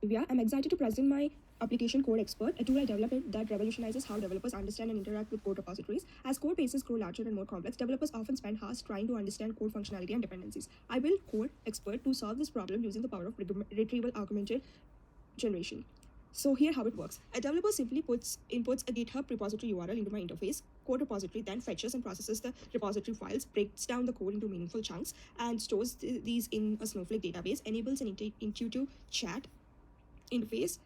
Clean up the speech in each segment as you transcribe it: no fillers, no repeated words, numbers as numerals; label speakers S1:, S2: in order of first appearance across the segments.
S1: Divya, I'm excited to present my application Code Expert, a tool I developed that revolutionizes how developers understand and interact with code repositories. As code bases grow larger and more complex, developers often spend hours trying to understand code functionality and dependencies. I built Code Expert to solve this problem using the power of retrieval augmented generation. So here how it works. A developer simply inputs a GitHub repository URL into my interface. Code repository then fetches and processes the repository files, breaks down the code into meaningful chunks, and stores these in a Snowflake database, enables an intuitive chat interface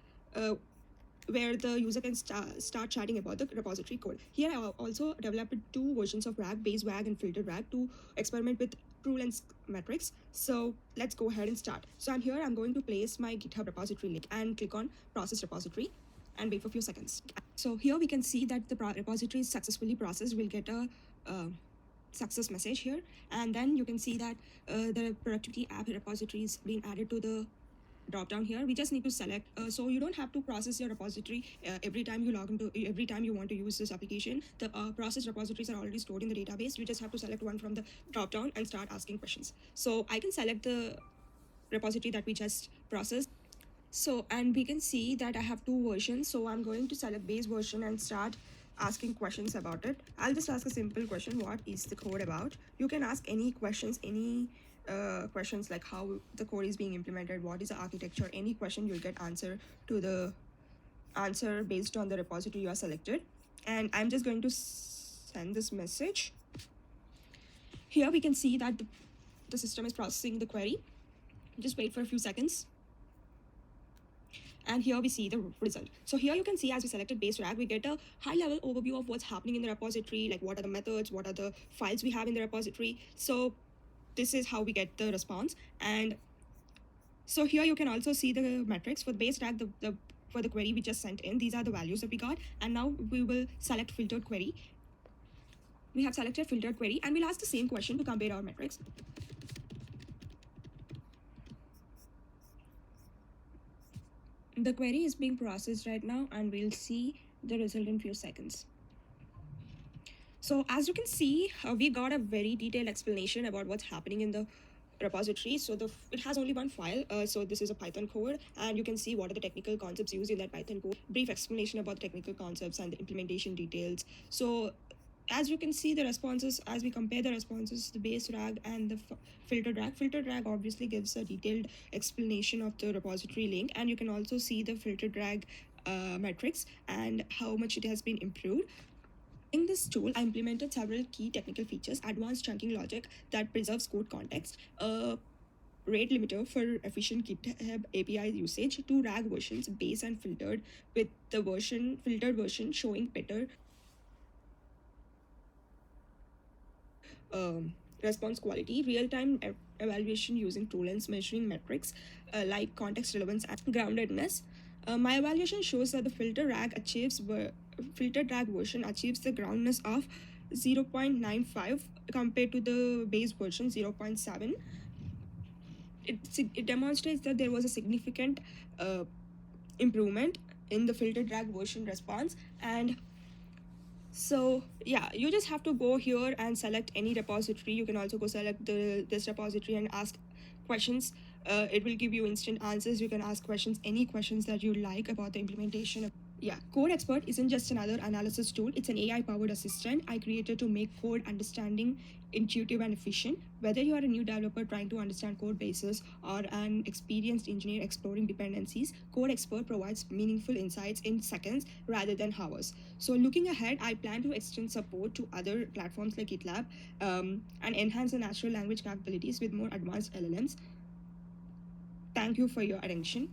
S1: where the user can start chatting about the repository code. Here I also developed two versions of RAG, base RAG and filtered RAG, to experiment with true length metrics. So let's go ahead and start. So I'm going to place my GitHub repository link and click on process repository and wait for a few seconds. So here we can see that the repository is successfully processed. We'll get a success message here, and then you can see that the productivity app repository is being added to the drop down here. We just need to select, so you don't have to process your repository every time you log into, every time you want to use this application. The process repositories are already stored in the database. You just have to select one from the drop down and start asking questions. So I can select the repository that we just processed. So, and we can see that I have two versions. So I'm going to select base version and start asking questions about it. I'll just ask a simple question: what is the code about? You can ask any questions, questions like how the code is being implemented, what is the architecture, any question you'll get answer based on the repository you are selected. And I'm just going to send this message. Here we can see that the system is processing the query. Just wait for a few seconds. And here we see the result. So here you can see, as we selected base RAG, we get a high-level overview of what's happening in the repository, like what are the methods, what are the files we have in the repository. So this is how we get the response. And so here you can also see the metrics for the base RAG, for the query we just sent in. These are the values that we got. And now we will select filtered query. We have selected filtered query, and we'll ask the same question to compare our metrics. The query is being processed right now, and we'll see the result in few seconds. So as you can see, we got a very detailed explanation about what's happening in the repository. So it has only one file. So this is a Python code, and you can see what are the technical concepts used in that Python code. Brief explanation about the technical concepts and the implementation details. So as you can see, the responses, as we compare the responses, the base RAG and the filtered RAG obviously gives a detailed explanation of the repository link, and you can also see the filtered RAG metrics and how much it has been improved. In this tool, I implemented several key technical features: advanced chunking logic that preserves code context, a rate limiter for efficient GitHub API usage, two RAG versions, base and filtered, with the filtered version showing better response quality, real-time evaluation using TrueLens measuring metrics like context relevance and groundedness. My evaluation shows that the filtered RAG version achieves the groundness of 0.95 compared to the base version 0.7. It demonstrates that there was a significant improvement in the filtered RAG version response. And so yeah, you just have to go here and select any repository. You can also go select this repository and ask questions. It will give you instant answers. You can ask questions, any questions that you like about the implementation. Yeah, Code Expert isn't just another analysis tool. It's an AI-powered assistant I created to make code understanding intuitive and efficient. Whether you are a new developer trying to understand code bases or an experienced engineer exploring dependencies, Code Expert provides meaningful insights in seconds rather than hours. So looking ahead, I plan to extend support to other platforms like GitLab and enhance the natural language capabilities with more advanced LLMs. Thank you for your attention.